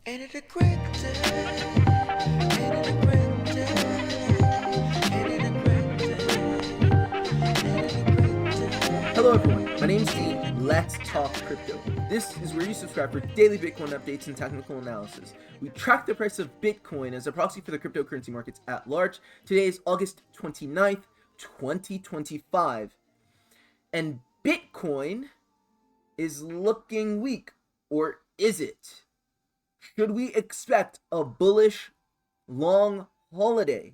Ain't it a great day? Ain't it a great day? Ain't it a great day? Ain't it a great day? Hello everyone, my name is Dean. Let's talk crypto. This is where you subscribe for daily Bitcoin updates and technical analysis. We track the price of Bitcoin as a proxy for the cryptocurrency markets at large. Today is August 29th, 2025. And Bitcoin is looking weak, or is it? Should we expect a bullish long holiday?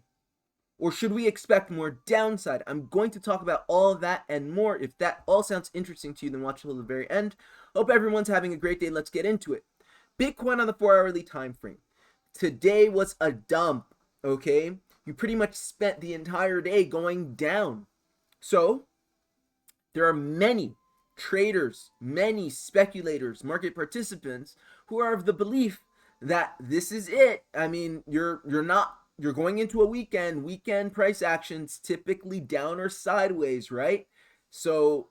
Or should we expect more downside? I'm going to talk about all of that and more. If that all sounds interesting to you, then watch until the very end. Hope everyone's having a great day. Let's get into it. Bitcoin on the 4-hourly time frame. Today was a dump, okay? You pretty much spent the entire day going down. So, there are many traders, many speculators, market participants who are of the belief that this is it. I mean, you're going into a weekend price actions typically down or sideways, right? So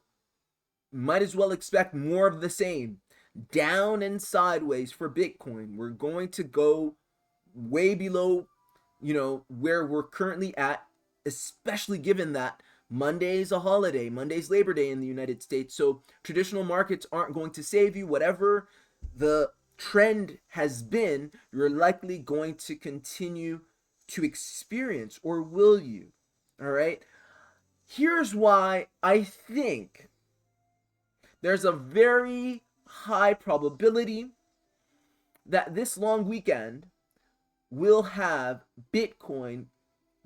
might as well expect more of the same, down and sideways for Bitcoin. We're going to go way below, where we're currently at, especially given that Monday's a holiday. Monday's Labor Day in the United States. So traditional markets aren't going to save you. Whatever the trend has been, you're likely going to continue to experience, or will you? All right. Here's why I think there's a very high probability that this long weekend will have Bitcoin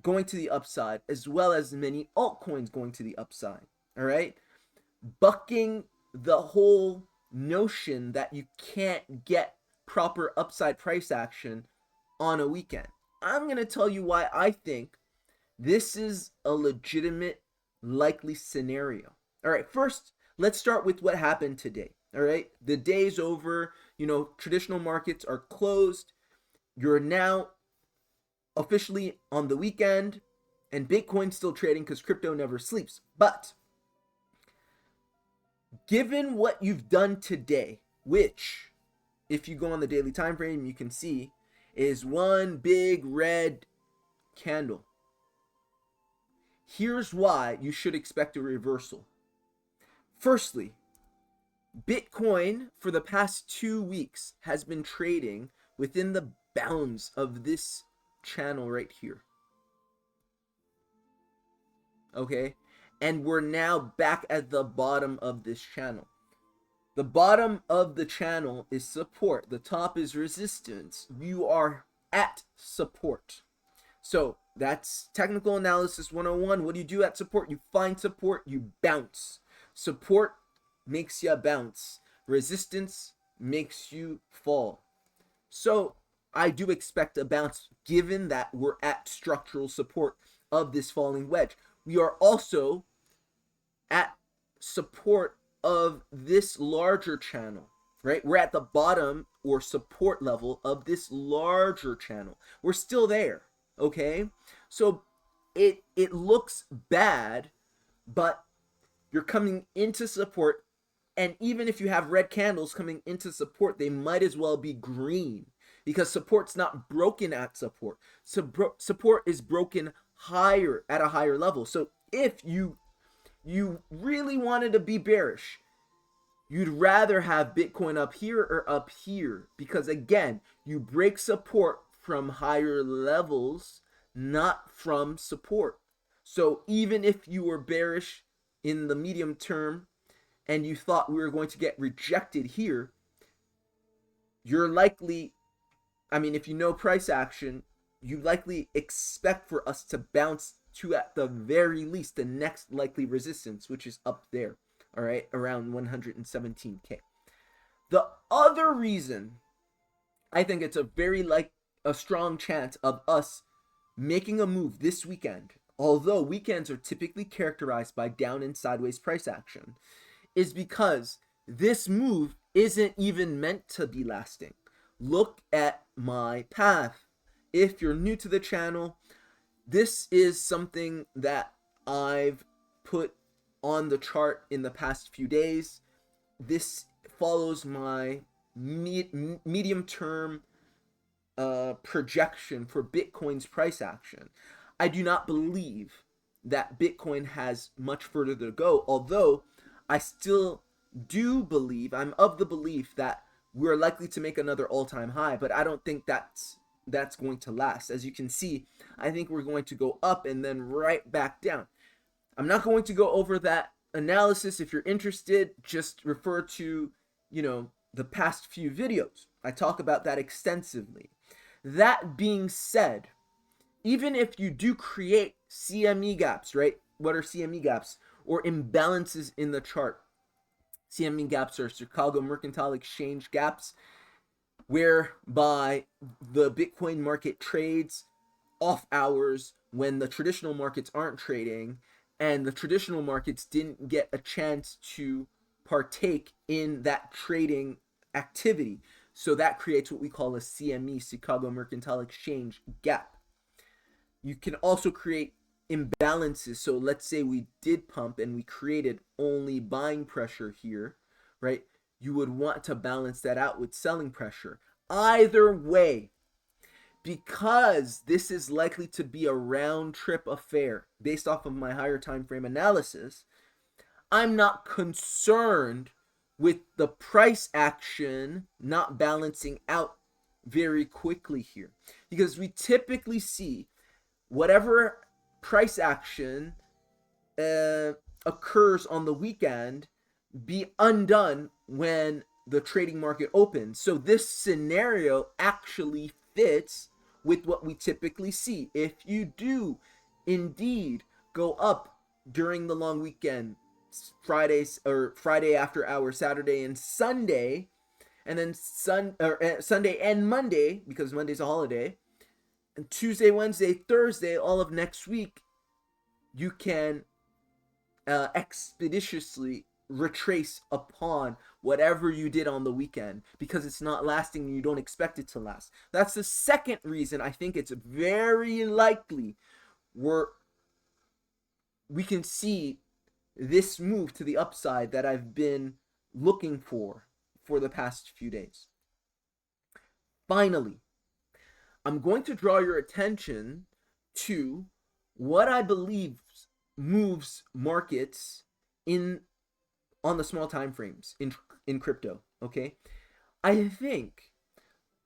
going to the upside, as well as many altcoins going to the upside. All right. Bucking the whole notion that you can't get proper upside price action on a weekend. I'm going to tell you why I think this is a legitimate, likely scenario. All right, first, let's start with what happened today. All right, the day's over. Traditional markets are closed. You're now officially on the weekend, and Bitcoin's still trading because crypto never sleeps. But given what you've done today, which, if you go on the daily time frame, you can see is one big red candle. Here's why you should expect a reversal. Firstly, Bitcoin for the past 2 weeks has been trading within the bounds of this channel right here. Okay? And we're now back at the bottom of this channel. The bottom of the channel is support. The top is resistance. You are at support. So that's technical analysis 101. What do you do at support? You find support, you bounce. Support makes you bounce. Resistance makes you fall. So I do expect a bounce given that we're at structural support of this falling wedge. We are also at support of this larger channel, right? We're at the bottom or support level of this larger channel. We're still there, okay? So it looks bad, but you're coming into support, and even if you have red candles coming into support, they might as well be green because support's not broken at support. Support is broken higher at a higher level. So if you really wanted to be bearish, you'd rather have Bitcoin up here or up here because, again, you break support from higher levels, not from support. So even if you were bearish in the medium term and you thought we were going to get rejected here, you're likely, if you know price action, you likely expect for us to bounce to, at the very least, the next likely resistance, which is up there, all right, around 117K. The other reason I think it's a strong chance of us making a move this weekend, although weekends are typically characterized by down and sideways price action, is because this move isn't even meant to be lasting. Look at my path. If you're new to the channel, this is something that I've put on the chart in the past few days. This follows my medium term projection for Bitcoin's price action. I do not believe that Bitcoin has much further to go, although I still do believe, I'm of the belief that we're likely to make another all-time high, but I don't think that's going to last. As you can see, I think we're going to go up and then right back down. I'm not going to go over that analysis. If you're interested, just refer to, the past few videos. I talk about that extensively. That being said, even if you do create CME gaps, right? What are CME gaps? Or imbalances in the chart. CME gaps are Chicago Mercantile Exchange gaps, whereby the Bitcoin market trades off hours when the traditional markets aren't trading, and the traditional markets didn't get a chance to partake in that trading activity. So that creates what we call a CME, Chicago Mercantile Exchange gap. You can also create imbalances. So let's say we did pump and we created only buying pressure here, right? You would want to balance that out with selling pressure. Either way, because this is likely to be a round trip affair based off of my higher time frame analysis, I'm not concerned with the price action not balancing out very quickly here, because we typically see whatever price action occurs on the weekend be undone when the trading market opens. So this scenario actually fits with what we typically see. If you do indeed go up during the long weekend, Friday after hours, Saturday and Sunday, and then Sunday and Monday, because Monday's a holiday, and Tuesday, Wednesday, Thursday, all of next week, you can expeditiously retrace upon whatever you did on the weekend, because it's not lasting and you don't expect it to last. That's the second reason I think it's very likely we can see this move to the upside that I've been looking for the past few days. Finally, I'm going to draw your attention to what I believe moves markets on the small time frames in crypto. Okay, I think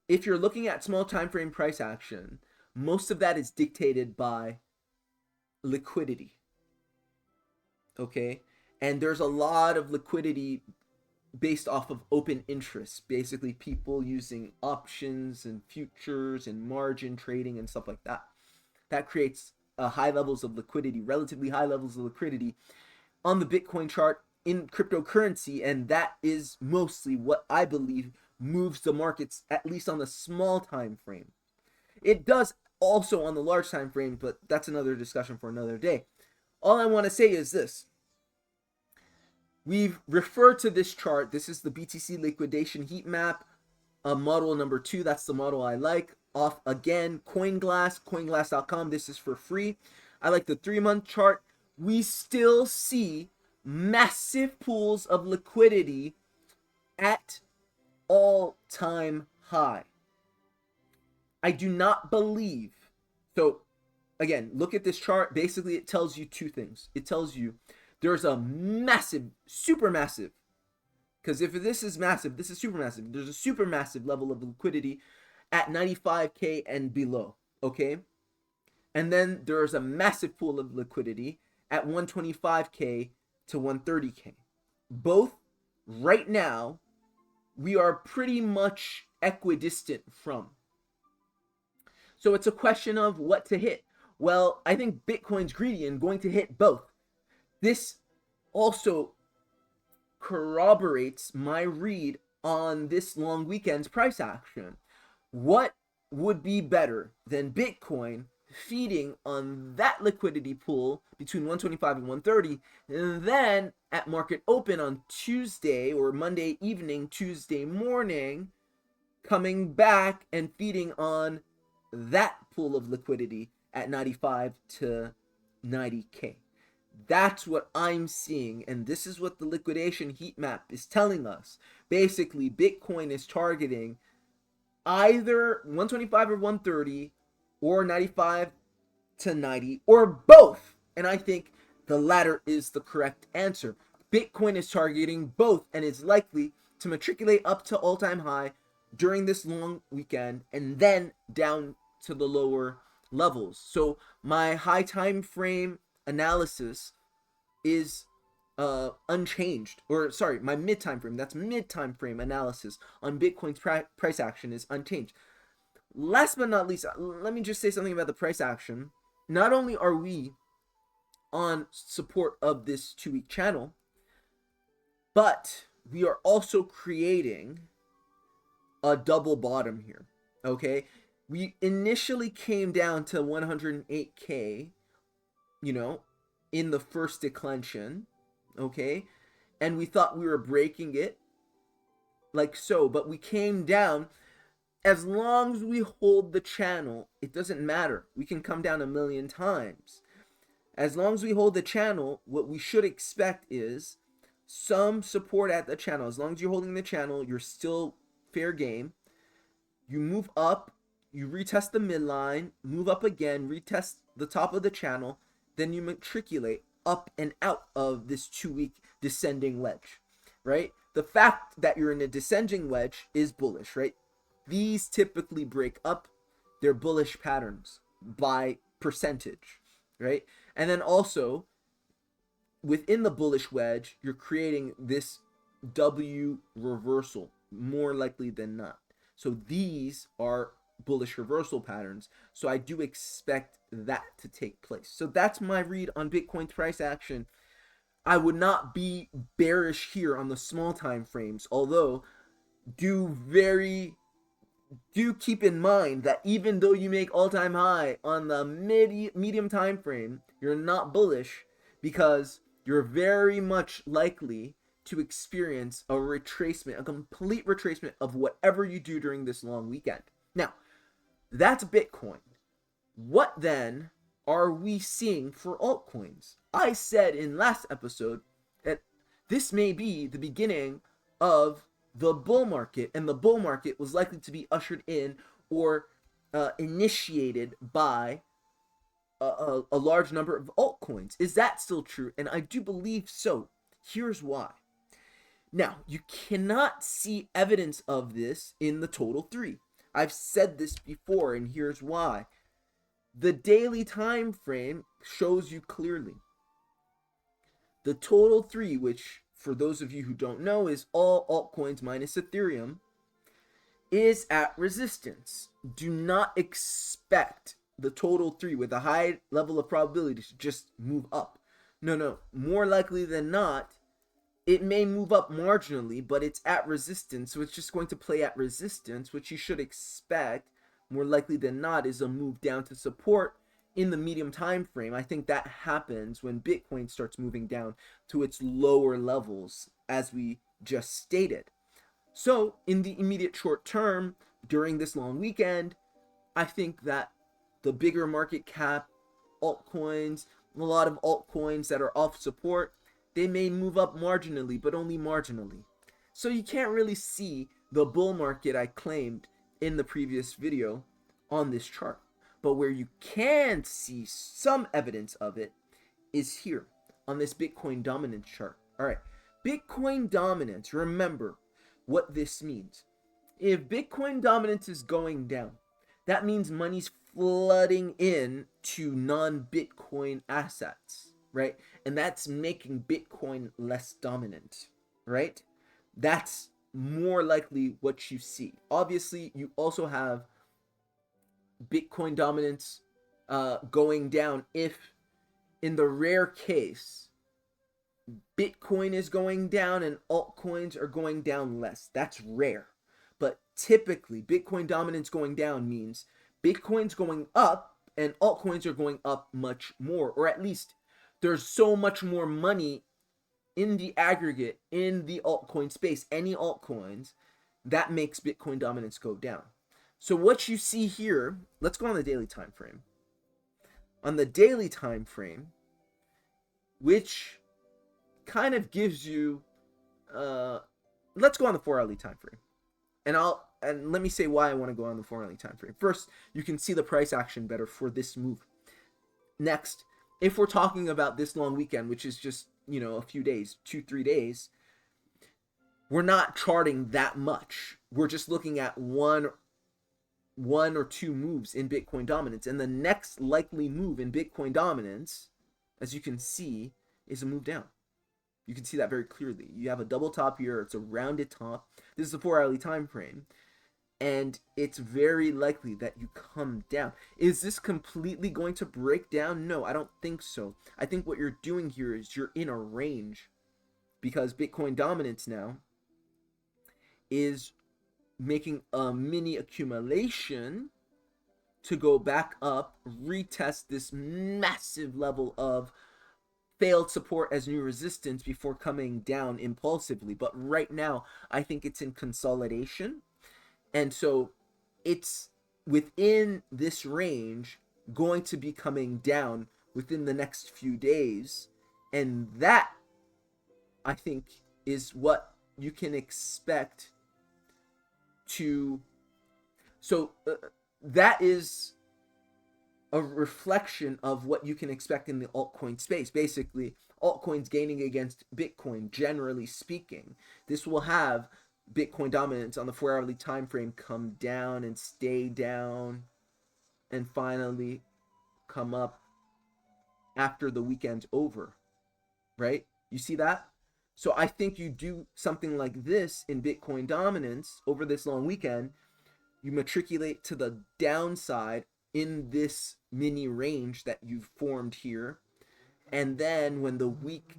if you're looking at small time frame price action, most of that is dictated by liquidity. Okay, and there's a lot of liquidity based off of open interest, basically people using options and futures and margin trading and stuff like that. That creates high levels of liquidity, relatively high levels of liquidity on the Bitcoin chart in cryptocurrency, and that is mostly what I believe moves the markets, at least on the small time frame. It does also on the large time frame, but that's another discussion for another day. All I want to say is this. We've referred to this chart. This is the BTC liquidation heat map, model number 2. That's the model I like. Off again, CoinGlass, coinglass.com. This is for free. I like the 3-month chart. We still see massive pools of liquidity at all-time high. I do not believe. So again, look at this chart. Basically, it tells you two things. It tells you there's a massive, super massive, because if this is massive, this is super massive. There's a super massive level of liquidity at 95K and below, okay? And then there's a massive pool of liquidity at 125K to 130K. Both right now, we are pretty much equidistant from. So it's a question of what to hit. Well, I think Bitcoin's greedy and going to hit both. This also corroborates my read on this long weekend's price action. What would be better than Bitcoin feeding on that liquidity pool between 125 and 130, and then at market open on Tuesday or Monday evening, Tuesday morning, coming back and feeding on that pool of liquidity at 95 to 90K. That's what I'm seeing, and this is what the liquidation heat map is telling us. Basically, Bitcoin is targeting either 125 or 130 or 95 to 90 or both. And I think the latter is the correct answer. Bitcoin is targeting both and is likely to matriculate up to all-time high during this long weekend and then down to the lower levels. So my high time frame analysis is unchanged, or sorry, my mid time frame, that's mid time frame analysis on Bitcoin's price action is unchanged. Last but not least, let me just say something about the price action. Not only are we on support of this 2-week channel, but we are also creating a double bottom here. Okay, we initially came down to 108k, you know, in the first declension, okay, and we thought we were breaking it like so, but we came down. As long as we hold the channel, it doesn't matter. We can come down a million times. As long as we hold the channel, what we should expect is some support at the channel. As long as you're holding the channel, you're still fair game. You move up, you retest the midline, move up again, retest the top of the channel, then you matriculate up and out of this 2-week descending wedge, right? The fact that you're in a descending wedge is bullish, right? These typically break up their bullish patterns by percentage, right? And then also, within the bullish wedge, you're creating this W reversal, more likely than not. So these are bullish reversal patterns. So I do expect that to take place. So that's my read on Bitcoin's price action. I would not be bearish here on the small time frames, although do keep in mind that even though you make all-time high on the medium time frame, you're not bullish because you're very much likely to experience a retracement, a complete retracement of whatever you do during this long weekend. Now, that's Bitcoin. What then are we seeing for altcoins? I said in last episode that this may be the beginning of the bull market, and the bull market was likely to be ushered in or initiated by a large number of altcoins. Is that still true? And I do believe so. Here's why. Now, you cannot see evidence of this in the total 3. I've said this before, and here's why. The daily time frame shows you clearly. The total 3, which for those of you who don't know is all altcoins minus Ethereum, is at resistance. Do not expect the total 3 with a high level of probability to just move up. No. More likely than not, it may move up marginally, but it's at resistance, so it's just going to play at resistance, which you should expect more likely than not is a move down to support in the medium time frame. I think that happens when Bitcoin starts moving down to its lower levels, as we just stated. So in the immediate short term, during this long weekend, I think that the bigger market cap altcoins, a lot of altcoins that are off support, they may move up marginally, but only marginally. So you can't really see the bull market I claimed in the previous video on this chart. But where you can see some evidence of it is here on this Bitcoin dominance chart. All right, Bitcoin dominance, remember what this means. If Bitcoin dominance is going down, that means money's flooding in to non-Bitcoin assets, right? And that's making Bitcoin less dominant, right? That's more likely what you see. Obviously, you also have Bitcoin dominance going down if, in the rare case, Bitcoin is going down and altcoins are going down less. That's rare. But typically, Bitcoin dominance going down means Bitcoin's going up and altcoins are going up much more, or at least there's so much more money in the aggregate in the altcoin space, any altcoins, that makes Bitcoin dominance go down. So what you see here, let's go on the daily time frame. On the daily time frame, which kind of gives you let's go on the 4-hourly time frame. And and let me say why I want to go on the 4-hourly time frame. First, you can see the price action better for this move. Next, if we're talking about this long weekend, which is just, a few days, 2-3 days, we're not charting that much. We're just looking at one or two moves in Bitcoin dominance. And the next likely move in Bitcoin dominance, as you can see, is a move down. You can see that very clearly. You have a double top here. It's a rounded top. This is a 4-hourly time frame. And it's very likely that you come down. Is this completely going to break down? No, I don't think so. I think what you're doing here is you're in a range, because Bitcoin dominance now is making a mini accumulation to go back up, retest this massive level of failed support as new resistance before coming down impulsively. But right now, I think it's in consolidation. And so it's within this range going to be coming down within the next few days. And that, I think, is what you can expect to. So that is a reflection of what you can expect in the altcoin space. Basically, altcoins gaining against Bitcoin, generally speaking. This will have Bitcoin dominance on the 4-hourly time frame come down and stay down and finally come up after the weekend's over, right? You see that? So I think you do something like this in Bitcoin dominance over this long weekend. You matriculate to the downside in this mini range that you've formed here. And then when the week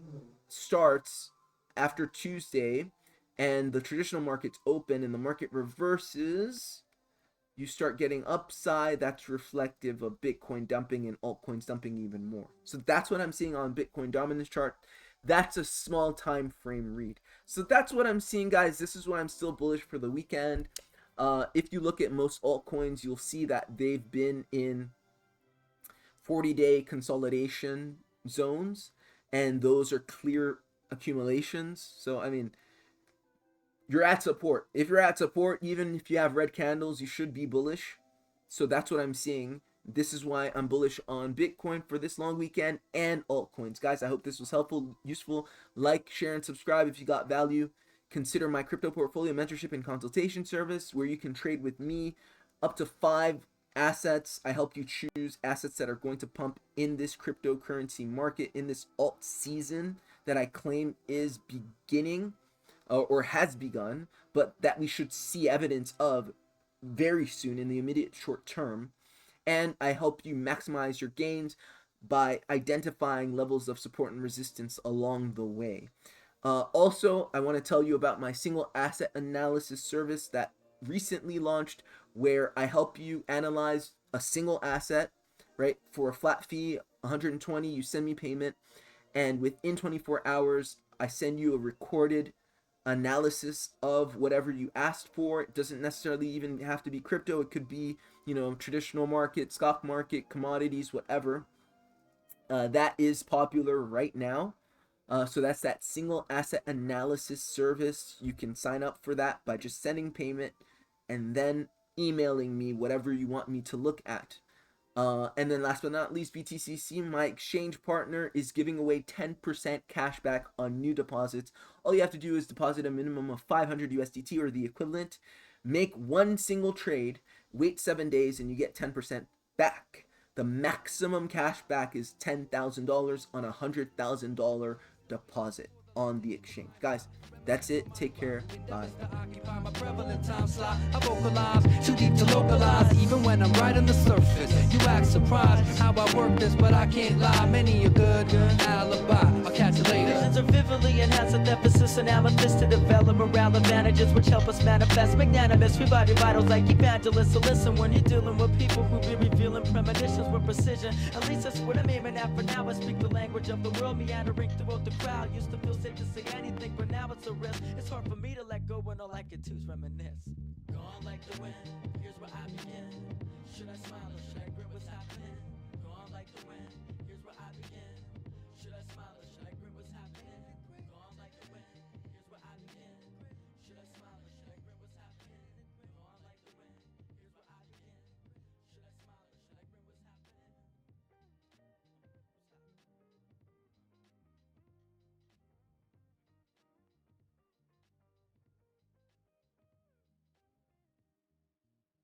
starts after Tuesday, and the traditional market's open and the market reverses, you start getting upside. That's reflective of Bitcoin dumping and altcoins dumping even more. So that's what I'm seeing on Bitcoin dominance chart. That's a small time frame read. So that's what I'm seeing, guys. This is why I'm still bullish for the weekend. If you look at most altcoins, you'll see that they've been in 40-day consolidation zones, and those are clear accumulations. So, I mean, you're at support. If you're at support, even if you have red candles, you should be bullish. So that's what I'm seeing. This is why I'm bullish on Bitcoin for this long weekend and altcoins. Guys, I hope this was helpful, useful. Like, share, and subscribe if you got value. Consider my crypto portfolio mentorship and consultation service, where you can trade with me up to 5 assets. I help you choose assets that are going to pump in this cryptocurrency market, in this alt season that I claim is beginning. Or has begun, but that we should see evidence of very soon in the immediate short term. And I help you maximize your gains by identifying levels of support and resistance along the way. Also, I want to tell you about my single asset analysis service that recently launched, where I help you analyze a single asset, right? For a flat fee, 120, you send me payment, and within 24 hours, I send you a recorded analysis of whatever you asked for. It doesn't necessarily even have to be crypto. It could be, traditional market, stock market, commodities, whatever. That is popular right now. So that's that single asset analysis service. You can sign up for that by just sending payment and then emailing me whatever you want me to look at. And then last but not least, BTCC, my exchange partner, is giving away 10% cash back on new deposits. All you have to do is deposit a minimum of 500 USDT or the equivalent, make one single trade, wait 7 days, and you get 10% back. The maximum cash back is $10,000 on a $100,000 deposit on the exchange. Guys, that's it. Take care. Bye. I vocalize too deep to localize, even when I'm right on the surface. You act surprised how I work this, but I can't lie. Many a good alibi. I'll catch you later. Visions are vividly enhanced with emphasis and amethyst to develop morale advantages which help us manifest magnanimous. We body vitals like evangelists. So listen when you're dealing with people who be revealing premonitions with precision. At least that's what I'm aiming at for now. I speak the language of the world, meandering throughout the crowd. Used to feel safe to say anything, but now it's a risk. It's hard for me to let go when all I can do is reminisce. Gone like the wind, here's where I begin. Should I smile?